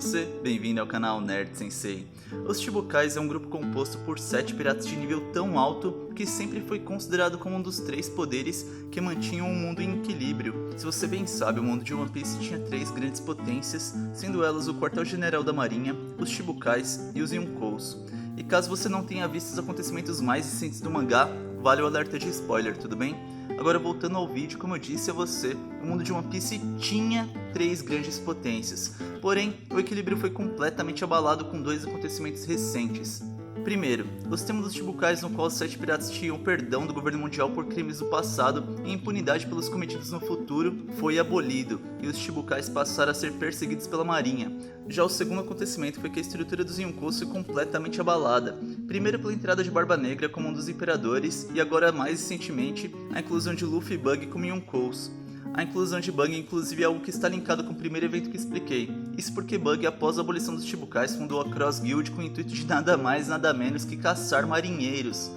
você? Bem-vindo ao canal Nerd Sensei. Os Chichibukais é um grupo composto por 7 piratas de nível tão alto que sempre foi considerado como um dos 3 poderes que mantinham o mundo em equilíbrio. Se você bem sabe, o mundo de One Piece tinha 3 grandes potências, sendo elas o Quartel-General da Marinha, os Chichibukais e os Yonkous. E caso você não tenha visto os acontecimentos mais recentes do mangá, vale o alerta de spoiler, tudo bem? Agora voltando ao vídeo, como eu disse a você, o mundo de One Piece tinha 3 grandes potências, porém o equilíbrio foi completamente abalado com 2 acontecimentos recentes. Primeiro, o sistema dos Chichibukais no qual os 7 piratas tinham perdão do governo mundial por crimes do passado e impunidade pelos cometidos no futuro foi abolido, e os Chichibukais passaram a ser perseguidos pela marinha. Já o segundo acontecimento foi que a estrutura dos Yonkous foi completamente abalada, primeiro pela entrada de Barba Negra como um dos imperadores e agora mais recentemente a inclusão de Luffy e Bug como Yonkous. A inclusão de Bug inclusive é algo que está linkado com o primeiro evento que expliquei. Isso porque Bug, após a abolição dos Chichibukais, fundou a Cross Guild com o intuito de nada mais nada menos que caçar marinheiros.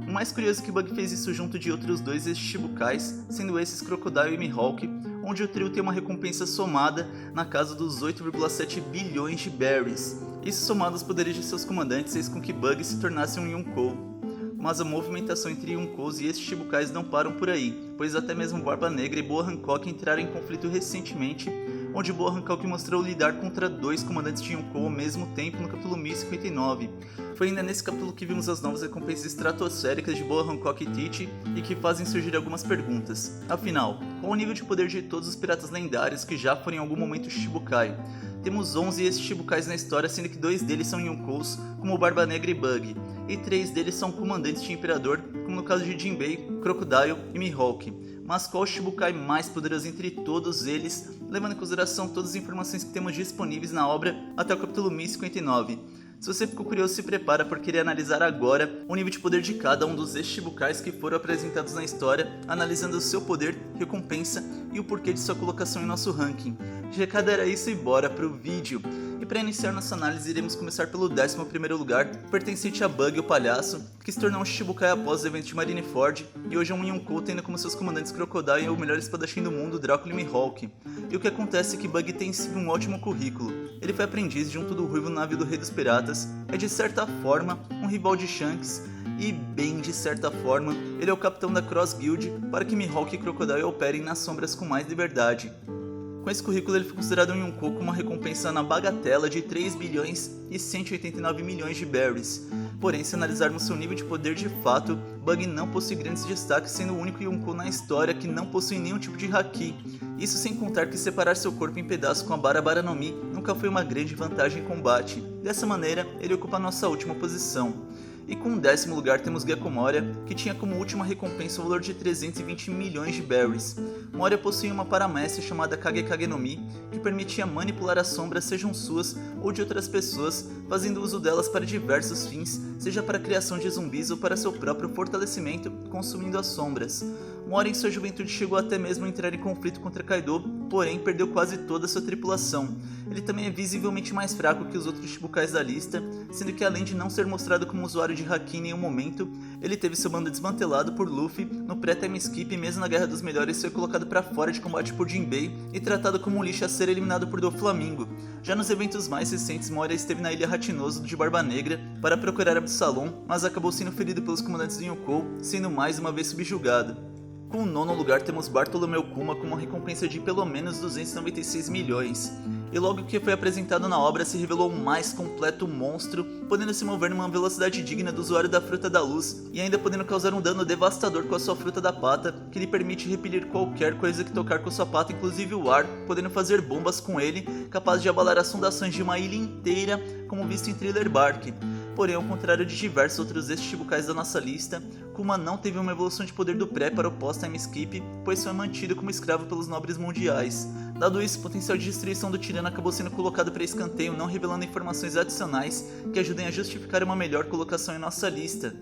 O mais curioso é que Bug fez isso junto de outros 2 ex-Chichibukais, sendo esses Crocodile e Mihawk, onde o trio tem uma recompensa somada na casa dos 8,7 bilhões de berries. Isso somado aos poderes de seus comandantes fez com que Bug se tornasse um Yonkou. Mas a movimentação entre Yonkous e esses Chichibukais não param por aí, pois até mesmo Barba Negra e Boa Hancock entraram em conflito recentemente, onde Boa Hancock mostrou lidar contra 2 comandantes de Yonkou ao mesmo tempo no capítulo 1059. Foi ainda nesse capítulo que vimos as novas recompensas estratosféricas de Boa Hancock e Tite, e que fazem surgir algumas perguntas. Afinal, qual o nível de poder de todos os piratas lendários que já foram em algum momento Chichibukai? Temos 11 esses Chichibukais na história, sendo que 2 deles são Yonkous, como Barba Negra e Bug, e 3 deles são comandantes de Imperador, como no caso de Jinbei, Crocodile e Mihawk. Mas qual o Chichibukai mais poderoso entre todos eles, levando em consideração todas as informações que temos disponíveis na obra até o capítulo 1059? Se você ficou curioso, se prepara porque irei analisar agora o nível de poder de cada um dos Chichibukais que foram apresentados na história, analisando o seu poder, recompensa e o porquê de sua colocação em nosso ranking. De recado era isso e bora pro vídeo. E para iniciar nossa análise iremos começar pelo 11º lugar, pertencente a Bug o Palhaço, que se tornou um Chichibukai após o evento de Marineford, e hoje é um Yonkou tendo como seus comandantes Crocodile e o melhor espadachim do mundo, Drácula e Mihawk. E o que acontece é que Bug tem sim um ótimo currículo. Ele foi aprendiz junto do Ruivo no navio do Rei dos Piratas, é de certa forma um rival de Shanks, e bem de certa forma, ele é o capitão da Cross Guild para que Mihawk e Crocodile operem nas sombras com mais liberdade. Com esse currículo ele foi considerado um Yonkou com uma recompensa na bagatela de 3 bilhões e 189 milhões de berries. Porém, se analisarmos seu nível de poder de fato, Bug não possui grandes destaques, sendo o único Yonkou na história que não possui nenhum tipo de haki. Isso sem contar que separar seu corpo em pedaços com a Barabara no Mi nunca foi uma grande vantagem em combate. Dessa maneira, ele ocupa a nossa última posição. E com o 10º lugar temos Gekko Moria, que tinha como última recompensa o valor de 320 milhões de berries. Moria possuía uma paramestre chamada Kage no Mi, que permitia manipular as sombras, sejam suas ou de outras pessoas, fazendo uso delas para diversos fins, seja para a criação de zumbis ou para seu próprio fortalecimento, consumindo as sombras. Moria em sua juventude chegou até mesmo a entrar em conflito contra Kaido, porém perdeu quase toda a sua tripulação. Ele também é visivelmente mais fraco que os outros Chichibukais da lista, sendo que além de não ser mostrado como usuário de haki em nenhum momento, ele teve seu bando desmantelado por Luffy no pré-time skip e mesmo na Guerra dos Melhores foi colocado para fora de combate por Jinbei e tratado como um lixo a ser eliminado por Doflamingo. Já nos eventos mais recentes, Moria esteve na Ilha Ratinoso de Barba Negra para procurar Absalom, mas acabou sendo ferido pelos comandantes do Yonkou, sendo mais uma vez subjugado. Com o 9º lugar temos Bartolomeu Kuma com uma recompensa de pelo menos 296 milhões. E logo que foi apresentado na obra se revelou o mais completo monstro, podendo se mover numa velocidade digna do usuário da Fruta da Luz, e ainda podendo causar um dano devastador com a sua Fruta da Pata, que lhe permite repelir qualquer coisa que tocar com sua pata, inclusive o ar, podendo fazer bombas com ele, capaz de abalar as fundações de uma ilha inteira, como visto em Thriller Bark. Porém, ao contrário de diversos outros Chichibukais da nossa lista, Kuma não teve uma evolução de poder do pré para o pós-time skip, pois foi mantido como escravo pelos nobres mundiais. Dado isso, o potencial de destruição do tirano acabou sendo colocado para escanteio, não revelando informações adicionais que ajudem a justificar uma melhor colocação em nossa lista.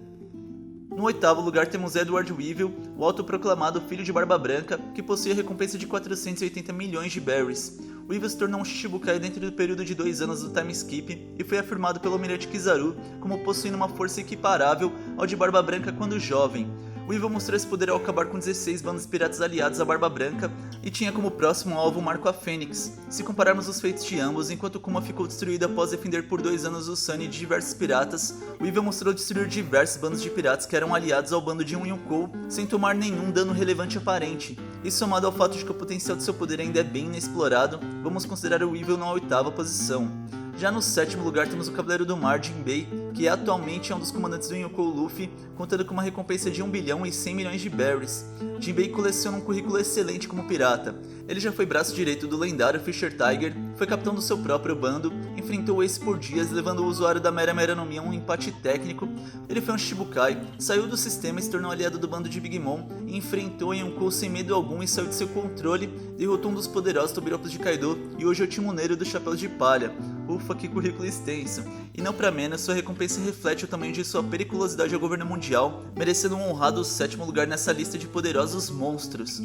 No 8º lugar temos Edward Weevil, o autoproclamado filho de Barba Branca, que possui a recompensa de 480 milhões de berries. Weevil se tornou um Chichibukai dentro do período de 2 anos do time skip e foi afirmado pelo Almirante Kizaru como possuindo uma força equiparável ao de Barba Branca quando jovem. O Evil mostrou esse poder ao acabar com 16 bandos piratas aliados à Barba Branca e tinha como próximo alvo o Marco a Fênix. Se compararmos os feitos de ambos, enquanto Kuma ficou destruído após defender por 2 anos o Sunny de diversos piratas, o Evil mostrou destruir diversos bandos de piratas que eram aliados ao bando de Yonkou sem tomar nenhum dano relevante aparente. E somado ao fato de que o potencial de seu poder ainda é bem inexplorado, vamos considerar o Evil na 8ª posição. Já no 7º lugar temos o Cavaleiro do Mar, Jinbei, que atualmente é um dos comandantes do Yonkou Luffy, contando com uma recompensa de 1 bilhão e 100 milhões de berries. Jinbei coleciona um currículo excelente como pirata. Ele já foi braço direito do lendário Fisher Tiger, foi capitão do seu próprio bando, enfrentou o Ace por dias, levando o usuário da Mera Mera no Mi a um empate técnico. Ele foi um Shichibukai, saiu do sistema e se tornou aliado do bando de Big Mom, e enfrentou Yonkou sem medo algum e saiu de seu controle, derrotou um dos poderosos Tobiropos de Kaido e hoje é o timoneiro do Chapéu de Palha. Ufa, que currículo extenso. E não pra menos, sua recompensa reflete o tamanho de sua periculosidade ao governo mundial, merecendo um honrado 7º lugar nessa lista de poderosos monstros.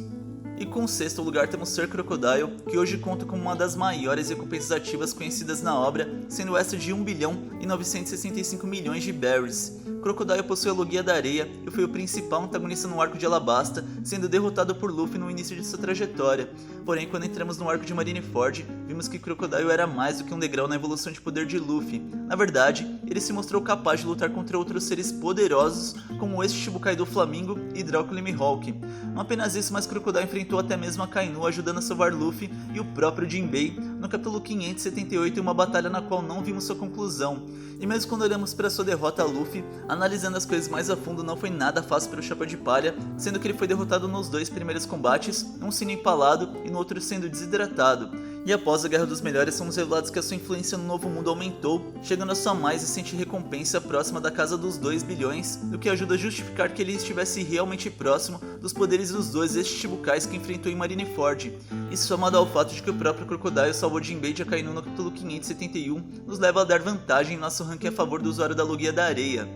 E com o 6º lugar temos Sir Crocodile, que hoje conta com uma das maiores recompensas ativas conhecidas na obra, sendo esta de 1 bilhão e 965 milhões de berries. Crocodile possui a Logia da Areia e foi o principal antagonista no arco de Alabasta, sendo derrotado por Luffy no início de sua trajetória. Porém, quando entramos no arco de Marineford, vimos que Crocodile era mais do que um degrau na evolução de poder de Luffy. Na verdade, ele se mostrou capaz de lutar contra outros seres poderosos, como o ex-Shichibukai do Flamingo e Dracula Mihawk. Não apenas isso, mas Crocodile enfrentou até mesmo a Kainu, ajudando a salvar Luffy e o próprio Jinbei no capítulo 578 em uma batalha na qual não vimos sua conclusão. E mesmo quando olhamos para sua derrota a Luffy, analisando as coisas mais a fundo, não foi nada fácil para o Chapéu de Palha, sendo que ele foi derrotado nos 2 primeiros combates, um sendo empalado e no outro sendo desidratado. E após a Guerra dos Melhores, somos revelados que a sua influência no Novo Mundo aumentou, chegando a sua mais recente recompensa próxima da casa dos 2 bilhões, o que ajuda a justificar que ele estivesse realmente próximo dos poderes dos 2 ex-Shichibukais que enfrentou em Marineford. Isso somado ao fato de que o próprio Crocodile salvou Jinbei de Akainu no capítulo 571, nos leva a dar vantagem em nosso ranking a favor do usuário da Logia da Areia.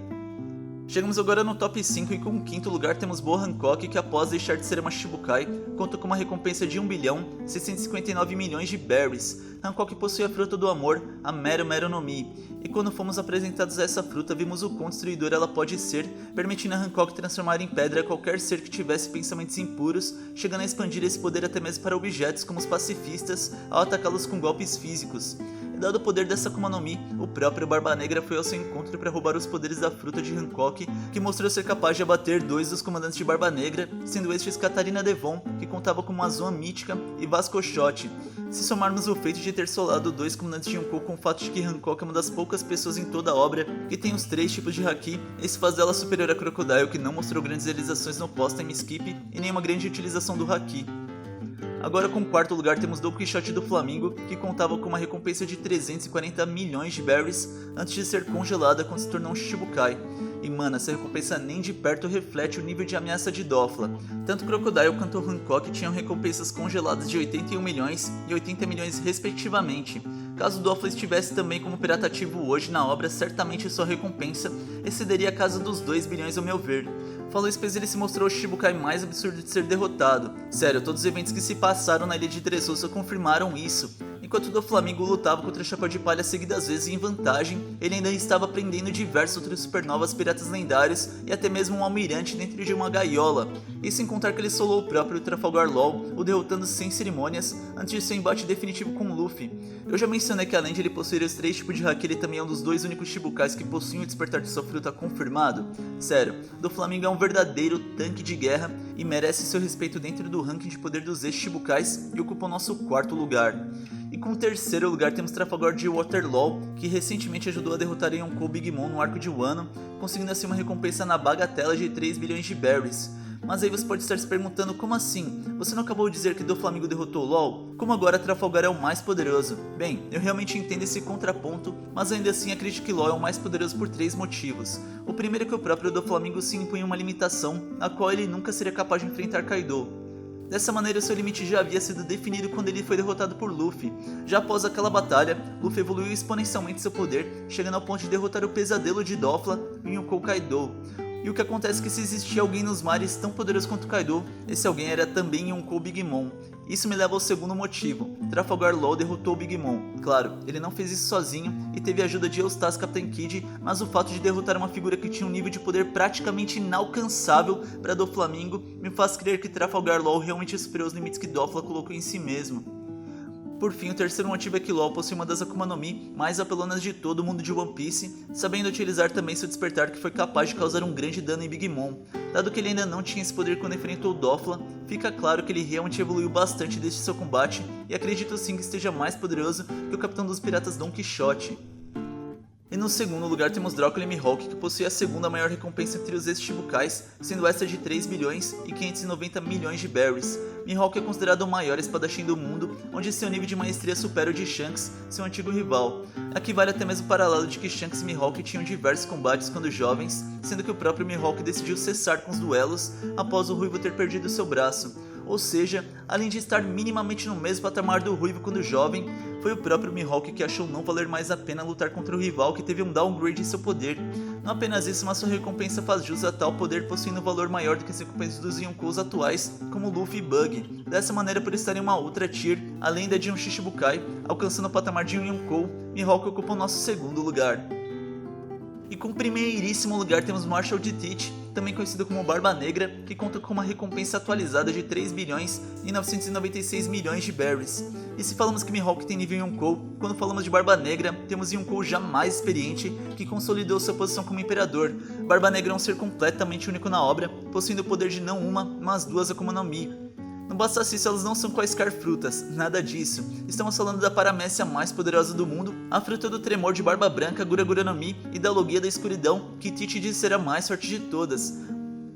Chegamos agora no top 5 e com o 5º lugar temos Boa Hancock, que após deixar de ser uma Shichibukai, conta com uma recompensa de 1 bilhão e 659 milhões de berries. Hancock possui a fruta do amor, a Mero Mero no Mi, e quando fomos apresentados a essa fruta vimos o quão destruidora ela pode ser, permitindo a Hancock transformar em pedra qualquer ser que tivesse pensamentos impuros, chegando a expandir esse poder até mesmo para objetos como os pacifistas ao atacá-los com golpes físicos. E dado o poder dessa Akuma no Mi, o próprio Barba Negra foi ao seu encontro para roubar os poderes da fruta de Hancock, que mostrou ser capaz de abater 2 dos comandantes de Barba Negra, sendo estes Catarina Devon, que contava com uma Zoan mítica, e Vasco Shot. Se somarmos o feito de ter solado 2 comandantes de Yonkou com o fato de que Hancock é uma das poucas pessoas em toda a obra que tem os 3 tipos de Haki, isso faz dela superior a Crocodile, que não mostrou grandes realizações no pós-time skip e nenhuma grande utilização do Haki. Agora com o 4º lugar temos Don Quixote do Flamingo, que contava com uma recompensa de 340 milhões de berries antes de ser congelada quando se tornou um Shichibukai. E mano, essa recompensa nem de perto reflete o nível de ameaça de Dofla. Tanto Crocodile quanto Hancock tinham recompensas congeladas de 81 milhões e 80 milhões respectivamente. Caso Dofla estivesse também como pirata ativo hoje na obra, certamente sua recompensa excederia a casa dos 2 bilhões ao meu ver. Falou isso pois ele se mostrou o Shichibukai mais absurdo de ser derrotado. Sério, todos os eventos que se passaram na ilha de Dressrosa confirmaram isso. Enquanto o Flamingo lutava contra o Chapéu de Palha seguidas vezes em vantagem, ele ainda estava prendendo diversos outros supernovas piratas lendários e até mesmo um almirante dentro de uma gaiola. E sem contar que ele solou o próprio Trafalgar Law, o derrotando sem cerimônias, antes de seu embate definitivo com Luffy. Eu já mencionei que além de ele possuir os 3 tipos de Haki, ele também é um dos 2 únicos Shichibukais que possuem o despertar de sua fruta confirmado. Sério, do Flamingo é um verdadeiro tanque de guerra e merece seu respeito dentro do ranking de poder dos ex-Shichibukais e ocupa o nosso 4º lugar. E com o 3º lugar temos Trafalgar de Waterloo, que recentemente ajudou a derrotar Yonkou Big Mom no arco de Wano, conseguindo assim uma recompensa na bagatela de 3 bilhões de berries. Mas aí você pode estar se perguntando, como assim? Você não acabou de dizer que do Flamingo derrotou LOL? Como agora Trafalgar é o mais poderoso? Bem, eu realmente entendo esse contraponto, mas ainda assim acredito que LOL é o mais poderoso por 3 motivos. O primeiro é que o próprio do Flamingo se impunha uma limitação, a qual ele nunca seria capaz de enfrentar Kaido. Dessa maneira, seu limite já havia sido definido quando ele foi derrotado por Luffy. Já após aquela batalha, Luffy evoluiu exponencialmente seu poder, chegando ao ponto de derrotar o pesadelo de Dofla e Yonkou Kaido. E o que acontece é que se existia alguém nos mares tão poderoso quanto Kaido, esse alguém era também Yonkou Big Mom. Isso me leva ao segundo motivo. Trafalgar Law derrotou o Big Mom. Claro, ele não fez isso sozinho e teve a ajuda de Eustace Captain Kidd, mas o fato de derrotar uma figura que tinha um nível de poder praticamente inalcançável para Doflamingo me faz crer que Trafalgar Law realmente superou os limites que Dofla colocou em si mesmo. Por fim, o terceiro motivo é que Law possui uma das Akuma no Mi mais apelonas de todo o mundo de One Piece, sabendo utilizar também seu despertar que foi capaz de causar um grande dano em Big Mom. Dado que ele ainda não tinha esse poder quando enfrentou Dofla, fica claro que ele realmente evoluiu bastante desde seu combate, e acredito sim que esteja mais poderoso que o capitão dos piratas Don Quixote. E no segundo lugar temos Drácula e Mihawk, que possui a segunda maior recompensa entre os ex-Chichibukais, sendo essa de 3 bilhões e 590 milhões de berries. Mihawk é considerado o maior espadachim do mundo, onde seu nível de maestria supera o de Shanks, seu antigo rival. Aqui vale até mesmo o paralelo de que Shanks e Mihawk tinham diversos combates quando jovens, sendo que o próprio Mihawk decidiu cessar com os duelos após o Ruivo ter perdido seu braço. Ou seja, além de estar minimamente no mesmo patamar do Ruivo quando jovem, foi o próprio Mihawk que achou não valer mais a pena lutar contra o rival que teve um downgrade em seu poder. Não apenas isso, mas sua recompensa faz jus a tal poder possuindo um valor maior do que as recompensas dos Yonkous atuais, como Luffy e Bug. Dessa maneira, por estar em uma outra tier, além da de um Shichibukai, alcançando o patamar de um Yonkou, Mihawk ocupa o nosso segundo lugar. E com o primeiríssimo lugar temos Marshall de Teach, também conhecido como Barba Negra, que conta com uma recompensa atualizada de 3 bilhões e 996 milhões de berries. E se falamos que Mihawk tem nível Yonkou, quando falamos de Barba Negra, temos Yonkou já mais experiente, que consolidou sua posição como Imperador. Barba Negra é um ser completamente único na obra, possuindo o poder de não uma, mas duas Akuma no Mi. Não bastasse isso, elas não são quaisquer frutas, nada disso. Estamos falando da paramécia mais poderosa do mundo, a fruta do tremor de Barba Branca, Gura Gura no Mi, e da Logia da Escuridão, que Teach diz ser a mais forte de todas.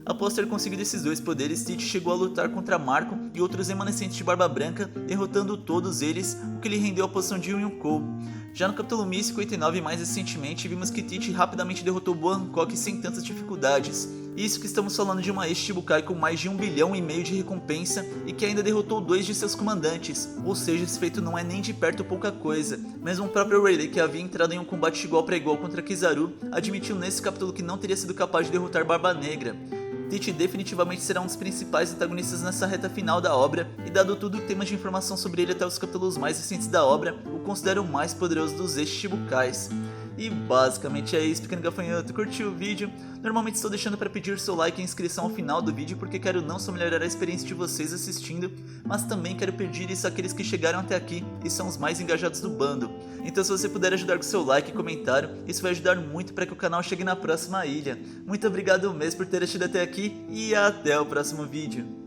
Após ter conseguido esses dois poderes, Teach chegou a lutar contra Marco e outros remanescentes de Barba Branca, derrotando todos eles, o que lhe rendeu a posição de Yonkou. Já no capítulo 1059 e mais recentemente, vimos que Teach rapidamente derrotou Boa Hancock sem tantas dificuldades. Isso que estamos falando de uma ex-Chichibukai com mais de 1,5 bilhão de recompensa e que ainda derrotou 2 de seus comandantes, ou seja, esse feito não é nem de perto pouca coisa. Mesmo o próprio Rayleigh, que havia entrado em um combate de igual para igual contra Kizaru, admitiu nesse capítulo que não teria sido capaz de derrotar Barba Negra. Teach definitivamente será um dos principais antagonistas nessa reta final da obra, e dado tudo o que temos de informação sobre ele até os capítulos mais recentes da obra, o considero o mais poderoso dos ex-Chichibukais. E basicamente é isso, pequeno gafanhoto. Curtiu o vídeo? Normalmente estou deixando para pedir seu like e inscrição ao final do vídeo porque quero não só melhorar a experiência de vocês assistindo, mas também quero pedir isso àqueles que chegaram até aqui e são os mais engajados do bando. Então se você puder ajudar com seu like e comentário, isso vai ajudar muito para que o canal chegue na próxima ilha. Muito obrigado mesmo por ter assistido até aqui e até o próximo vídeo.